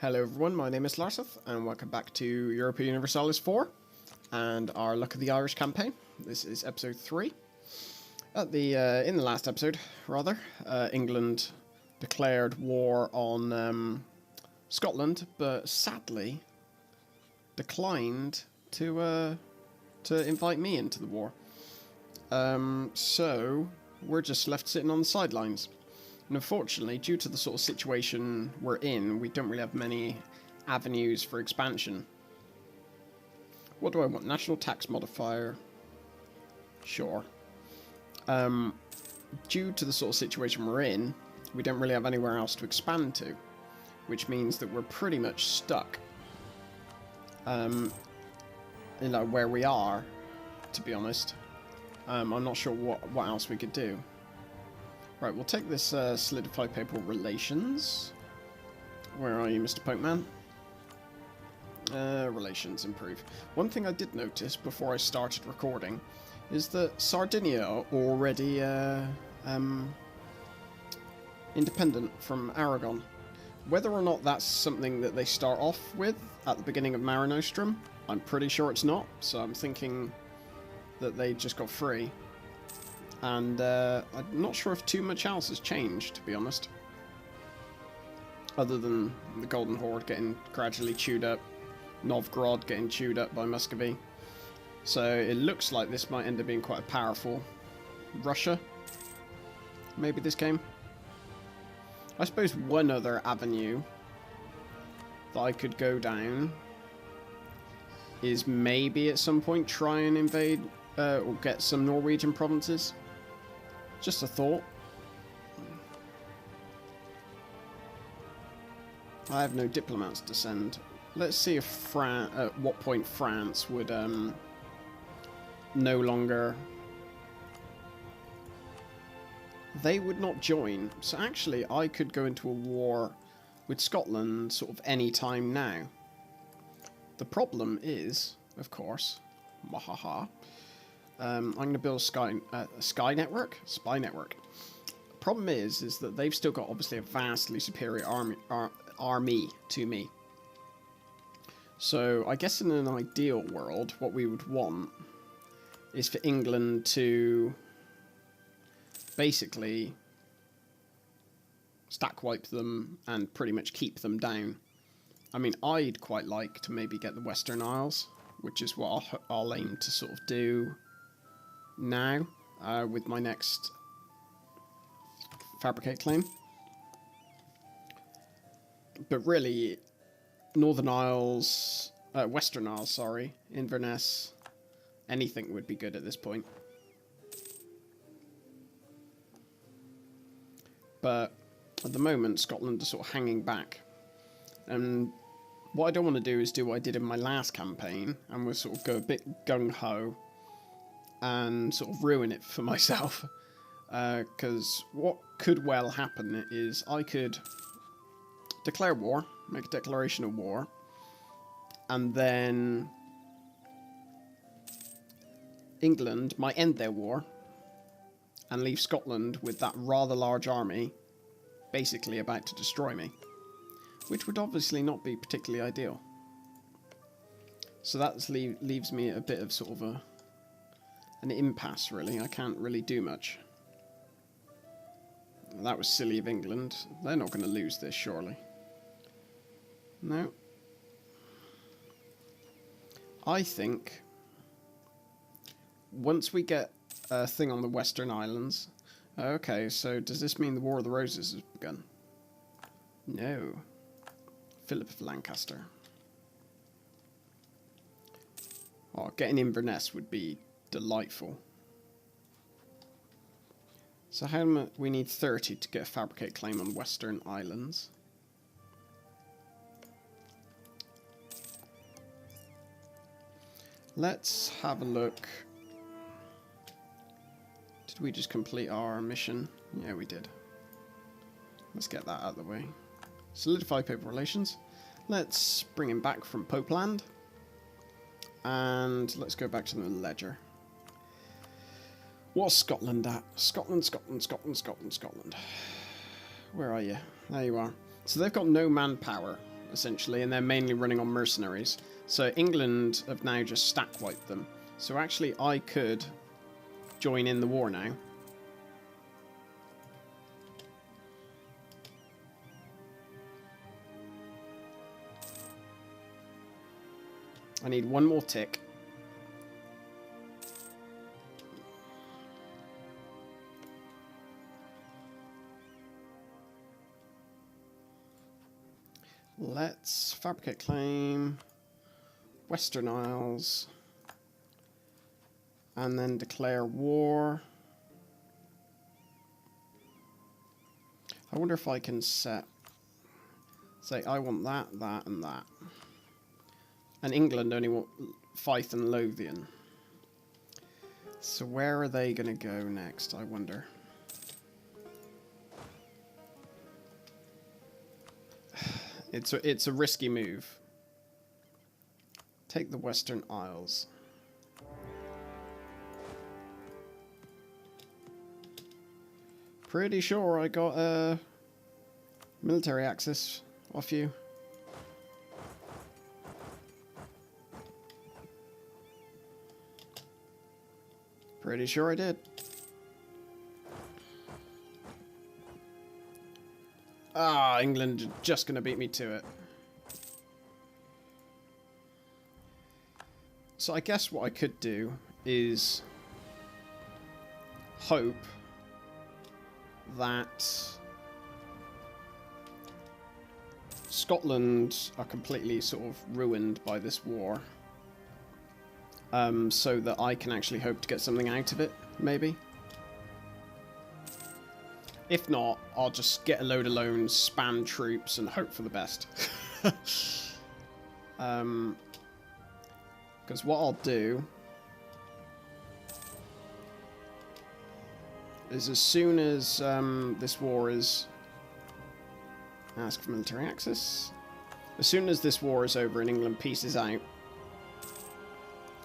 Hello everyone, my name is Larseth, and welcome back to Europa Universalis IV, and our Luck of the Irish campaign. This is episode 3. In the last episode, England declared war on Scotland, but sadly declined to invite me into the war. So we're just left sitting on the sidelines. And unfortunately, due to the sort of situation we're in, we don't really have many avenues for expansion. What do I want? National tax modifier. Sure. Due to the sort of situation we're in, we don't really have anywhere else to expand to, which means that we're pretty much stuck. Where we are, to be honest. I'm not sure what else we could do. Right, we'll take this solidify papal relations. Where are you, Mr. Pokeman? Relations improve. One thing I did notice before I started recording is that Sardinia are already independent from Aragon. Whether or not that's something that they start off with at the beginning of Mare Nostrum, I'm pretty sure it's not, so I'm thinking that they just got free. And I'm not sure if too much else has changed, to be honest. Other than the Golden Horde getting gradually chewed up, Novgorod getting chewed up by Muscovy. So it looks like this might end up being quite a powerful Russia. Maybe this game. I suppose one other avenue that I could go down is maybe at some point try and invade or get some Norwegian provinces. Just a thought. I have no diplomats to send. Let's see if at what point France would no longer. They would not join. So actually, I could go into a war with Scotland sort of any time now. The problem is, of course, mahaha. I'm going to build a spy network. Problem is that they've still got obviously a vastly superior army to me. So I guess in an ideal world, what we would want is for England to basically stack wipe them and pretty much keep them down. I mean, I'd quite like to maybe get the Western Isles, which is what I'll aim to sort of do now with my next fabricate claim. But really, Northern Isles, Western Isles, sorry, Inverness, anything would be good at this point. But at the moment, Scotland is sort of hanging back. And what I don't want to do is do what I did in my last campaign, and we'll sort of go a bit gung-ho and sort of ruin it for myself. Because what could well happen is I could declare war, make a declaration of war, and then England might end their war and leave Scotland with that rather large army basically about to destroy me, which would obviously not be particularly ideal. So that leaves me a bit of sort of an impasse, really. I can't really do much. That was silly of England. They're not going to lose this, surely. No. I think once we get a thing on the Western Islands... Okay, so does this mean the War of the Roses has begun? No. Philip of Lancaster. Oh, getting Inverness would be delightful. So how much? We need 30 to get a fabricate claim on Western Islands. Let's have a look. Did we just complete our mission? Yeah, we did. Let's get that out of the way. Solidify paper relations. Let's bring him back from Popeland. And let's go back to the ledger. What's Scotland at? Scotland. Where are you? There you are. So they've got no manpower essentially, and they're mainly running on mercenaries. So England have now just stack wiped them. So actually I could join in the war now. I need one more tick. Let's fabricate claim, Western Isles, and then declare war. I wonder if I can say I want that, that, and that. And England only want Fife and Lothian. So where are they going to go next, I wonder? It's a risky move. Take the Western Isles. Pretty sure I got military access off you. Pretty sure I did. Ah, England are just going to beat me to it. So I guess what I could do is hope that Scotland are completely sort of ruined by this war. So that I can actually hope to get something out of it, maybe. If not, I'll just get a load of loans, spam troops, and hope for the best. Because what I'll do is as soon as this war is... Ask for military access. As soon as this war is over and England pieces out,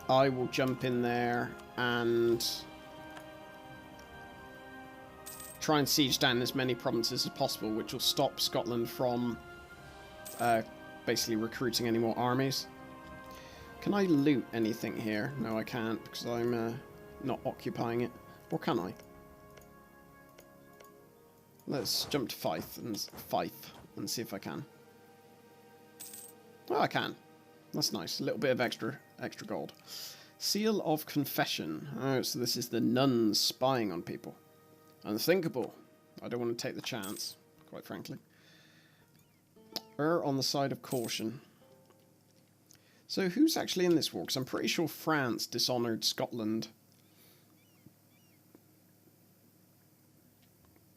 I will jump in there and try and siege down as many provinces as possible, which will stop Scotland from basically recruiting any more armies. Can I loot anything here? No, I can't, because I'm not occupying it. Or can I? Let's jump to Fife and see if I can. Oh, I can. That's nice. A little bit of extra gold. Seal of Confession. Oh, so this is the nuns spying on people. Unthinkable. I don't want to take the chance, quite frankly. Err on the side of caution. So who's actually in this war? Because I'm pretty sure France dishonoured Scotland.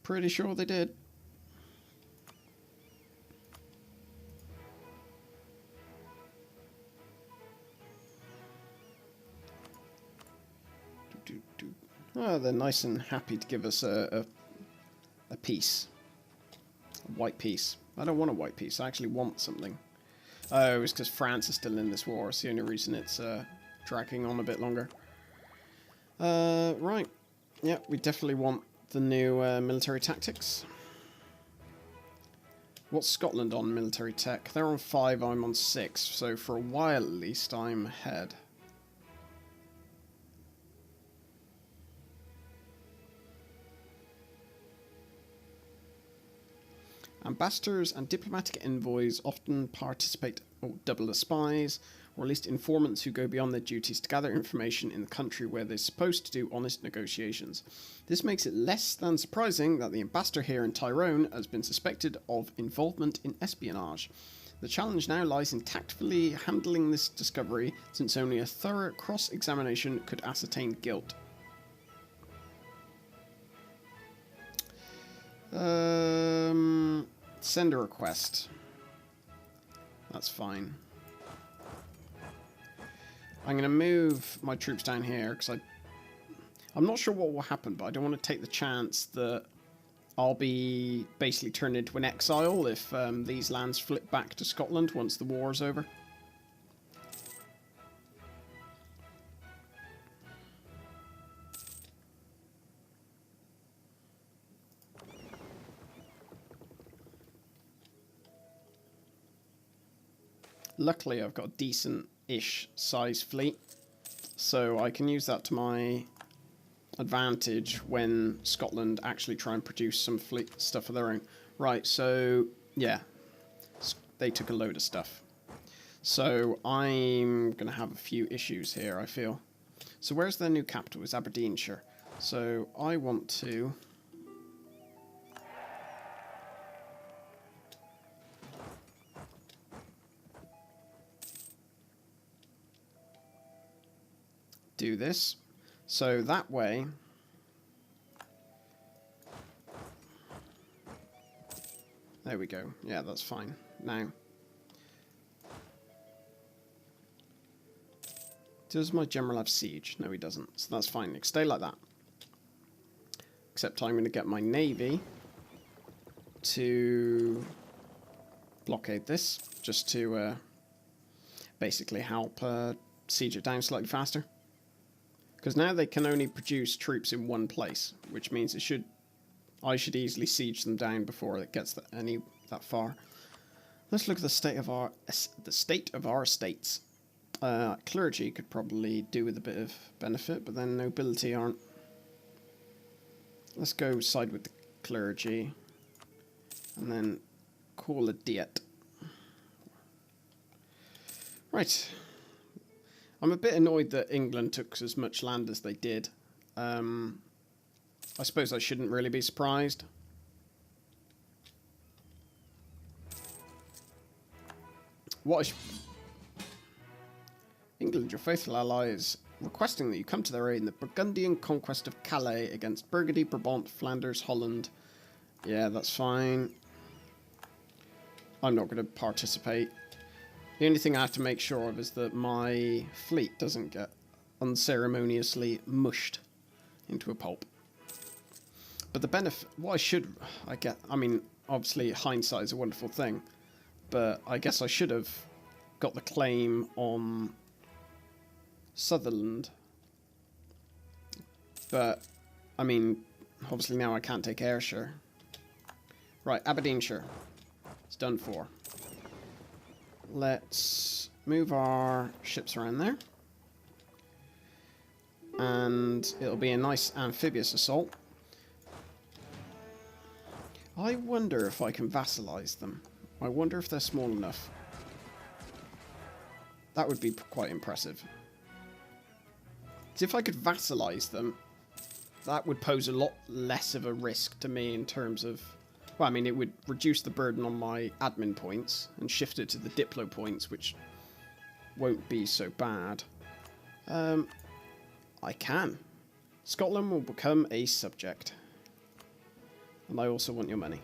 Pretty sure they did. Oh, they're nice and happy to give us a piece. A white piece. I don't want a white piece. I actually want something. Oh, it's because France is still in this war. It's the only reason it's dragging on a bit longer. Right. Yeah, we definitely want the new military tactics. What's Scotland on military tech? They're on 5, I'm on 6. So for a while at least, I'm ahead. Ambassadors and diplomatic envoys often participate or double as spies, or at least informants who go beyond their duties to gather information in the country where they're supposed to do honest negotiations. This makes it less than surprising that the ambassador here in Tyrone has been suspected of involvement in espionage. The challenge now lies in tactfully handling this discovery, since only a thorough cross-examination could ascertain guilt. Send a request. That's fine. I'm going to move my troops down here because I'm not sure what will happen, but I don't want to take the chance that I'll be basically turned into an exile if these lands flip back to Scotland once the war is over. luckily I've got a decent-ish size fleet, so I can use that to my advantage when Scotland actually try and produce some fleet stuff of their own. Right, so yeah, they took a load of stuff. So I'm going to have a few issues here, I feel. So where's their new capital? It's Aberdeenshire. So I want to... do this. So that way... there we go. Yeah, that's fine. Now... does my general have siege? No, he doesn't. So that's fine. Stay like that. Except I'm going to get my navy to blockade this, just to basically help siege it down slightly faster. Because now they can only produce troops in one place, which means I should easily siege them down before it gets that far. Let's look at the state of our estates. Clergy could probably do with a bit of benefit, but then nobility aren't. Let's go side with the clergy, and then call a diet. Right. I'm a bit annoyed that England took as much land as they did. I suppose I shouldn't really be surprised. England, your faithful ally, is requesting that you come to their aid in the Burgundian conquest of Calais against Burgundy, Brabant, Flanders, Holland. Yeah, that's fine. I'm not going to participate. The only thing I have to make sure of is that my fleet doesn't get unceremoniously mushed into a pulp. But the benefit... I mean, obviously hindsight is a wonderful thing, but I guess I should have got the claim on Sutherland. But, I mean, obviously now I can't take Ayrshire. Right, Aberdeenshire. It's done for. Let's move our ships around there. And it'll be a nice amphibious assault. I wonder if I can vassalize them. I wonder if they're small enough. That would be quite impressive. If I could vassalize them, that would pose a lot less of a risk to me in terms of... well, I mean, it would reduce the burden on my admin points and shift it to the diplo points, which won't be so bad. I can. Scotland will become a subject. And I also want your money.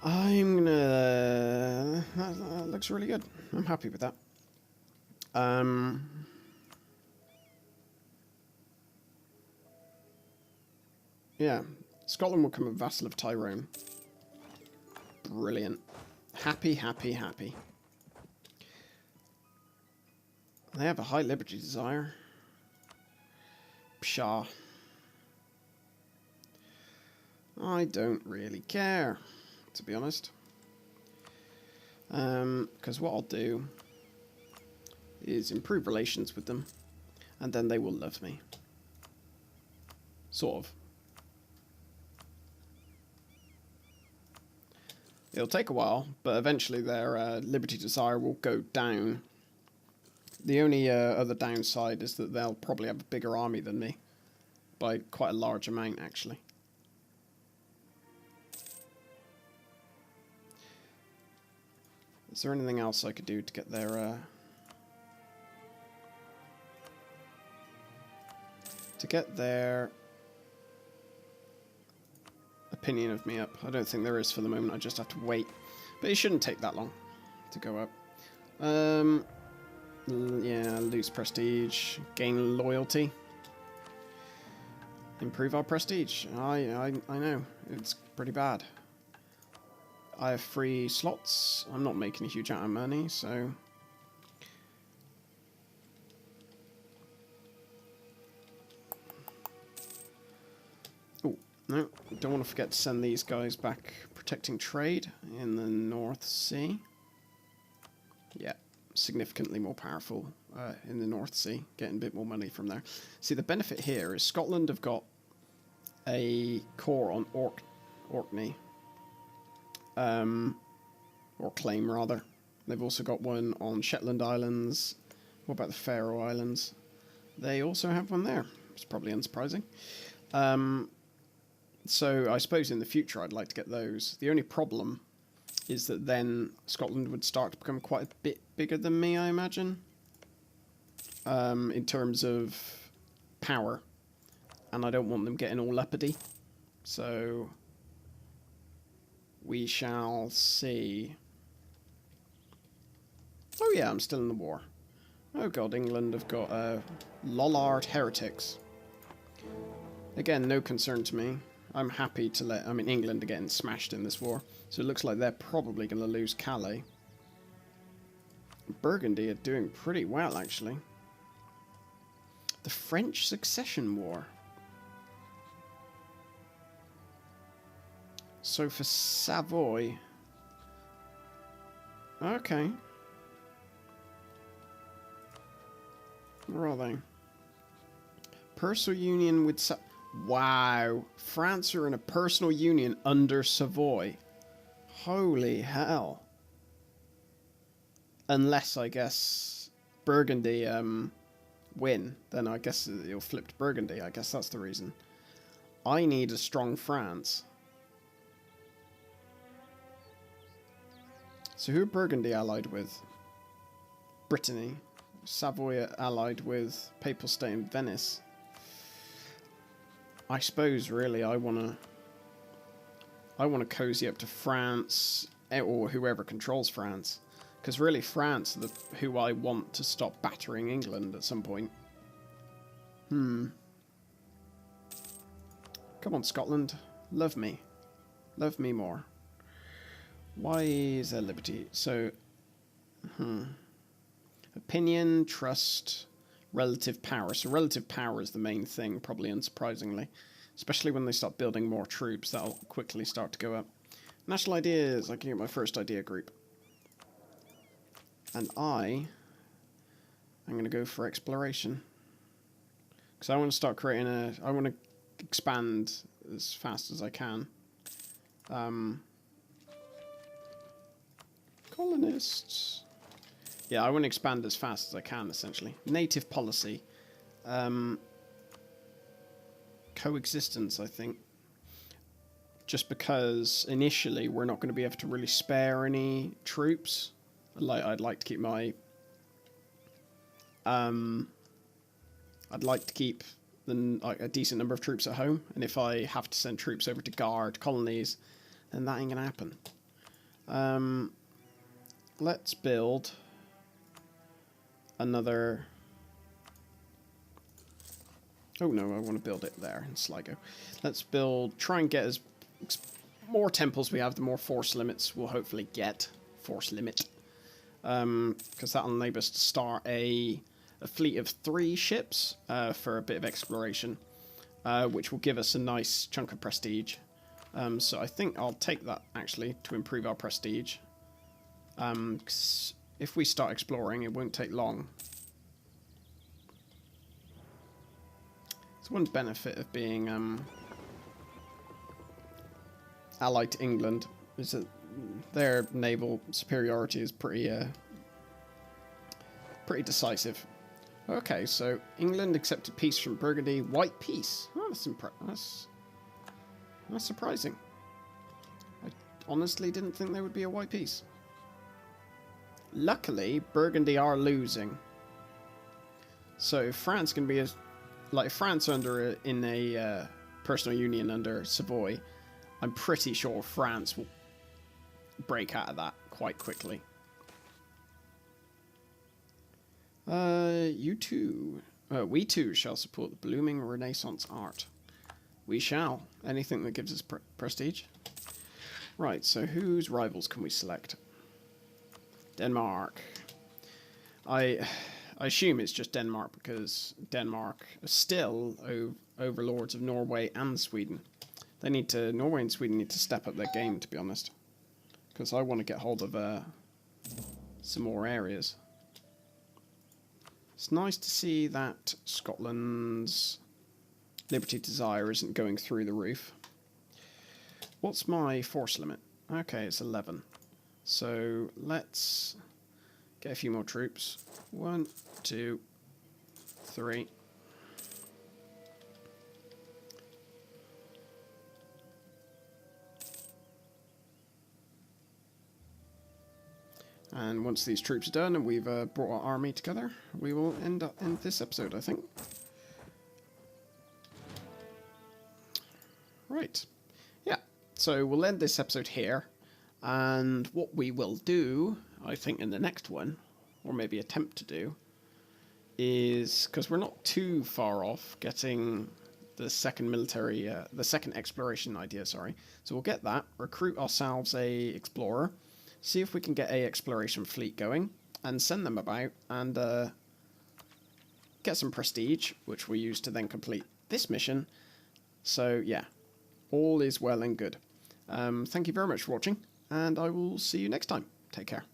I'm gonna... that looks really good. I'm happy with that. Yeah. Scotland will become a vassal of Tyrone. Brilliant. Happy, happy, happy. They have a high liberty desire. Pshaw. I don't really care, to be honest. Because what I'll do is improve relations with them, and then they will love me. Sort of. It'll take a while, but eventually their liberty desire will go down. The only other downside is that they'll probably have a bigger army than me. By quite a large amount, actually. Is there anything else I could do to get their... to get their opinion of me up? I don't think there is for the moment. I just have to wait. But it shouldn't take that long to go up. Yeah, lose prestige, gain loyalty, improve our prestige. I know, it's pretty bad. I have free slots. I'm not making a huge amount of money, so... Ooh, No, don't want to forget to send these guys back protecting trade in the North Sea. Yeah, significantly more powerful in the North Sea, getting a bit more money from there. See, the benefit here is Scotland have got a core on Orkney, or claim rather. They've also got one on Shetland Islands. What about the Faroe Islands? They also have one there. It's probably unsurprising. So I suppose in the future I'd like to get those. The only problem is that then Scotland would start to become quite a bit bigger than me, I imagine, in terms of power. And I don't want them getting all uppity. So we shall see. Oh yeah, I'm still in the war. Oh god, England have got Lollard heretics. Again, no concern to me. I'm happy to let... I mean, England are getting smashed in this war. So it looks like they're probably going to lose Calais. Burgundy are doing pretty well, actually. The French Succession War. So for Savoy... Okay. Where are they? Personal union with... Wow. France are in a personal union under Savoy. Holy hell. Unless, I guess, Burgundy win. Then I guess you'll flip to Burgundy. I guess that's the reason. I need a strong France. So who are Burgundy allied with? Brittany. Savoy allied with Papal State in Venice. I suppose really I want to cozy up to France, or whoever controls France, because really France are who I want to stop battering England at some point. Come on, Scotland, love me more. Why is there liberty? So, opinion, trust, relative power. So relative power is the main thing, probably unsurprisingly. Especially when they start building more troops, that'll quickly start to go up. National ideas. I can get my first idea group. And I'm going to go for exploration. Because I want to start creating I want to expand as fast as I can. Colonists... Yeah, I want to expand as fast as I can, essentially. Native policy. Coexistence, I think. Just because initially we're not going to be able to really spare any troops. I'd like to keep my... I'd like to keep a decent number of troops at home. And if I have to send troops over to guard colonies, then that ain't going to happen. Let's build... another... Oh no, I want to build it there in Sligo. Let's try and get as more temples we have, the more force limits we'll hopefully get. Force limit. Because that'll enable us to start a fleet of 3 ships for a bit of exploration, which will give us a nice chunk of prestige. So I think I'll take that, actually, to improve our prestige. 'Cause if we start exploring, it won't take long. It's one benefit of being allied to England, is that their naval superiority is pretty decisive. Okay, so England accepted peace from Burgundy. White peace. Oh, that's surprising. I honestly didn't think there would be a white peace. Luckily, Burgundy are losing. So if France can be if France in a personal union under Savoy, I'm pretty sure France will break out of that quite quickly. We too shall support the blooming Renaissance art. We shall. Anything that gives us prestige. Right, so whose rivals can we select? Denmark. I assume it's just Denmark because Denmark are still overlords of Norway and Sweden. They need to, Norway and Sweden need to step up their game, to be honest. Because I want to get hold of some more areas. It's nice to see that Scotland's Liberty Desire isn't going through the roof. What's my force limit? Okay, it's 11. So let's get a few more troops. 1, 2, 3. And once these troops are done and we've brought our army together, we will end this episode, I think. Right. Yeah. So we'll end this episode here. And what we will do, I think, in the next one, or maybe attempt to do, is, because we're not too far off getting the second the second exploration idea, sorry. So we'll get that, recruit ourselves a explorer, see if we can get a exploration fleet going, and send them about, and get some prestige, which we use to then complete this mission. So yeah, all is well and good. Thank you very much for watching, and I will see you next time. Take care.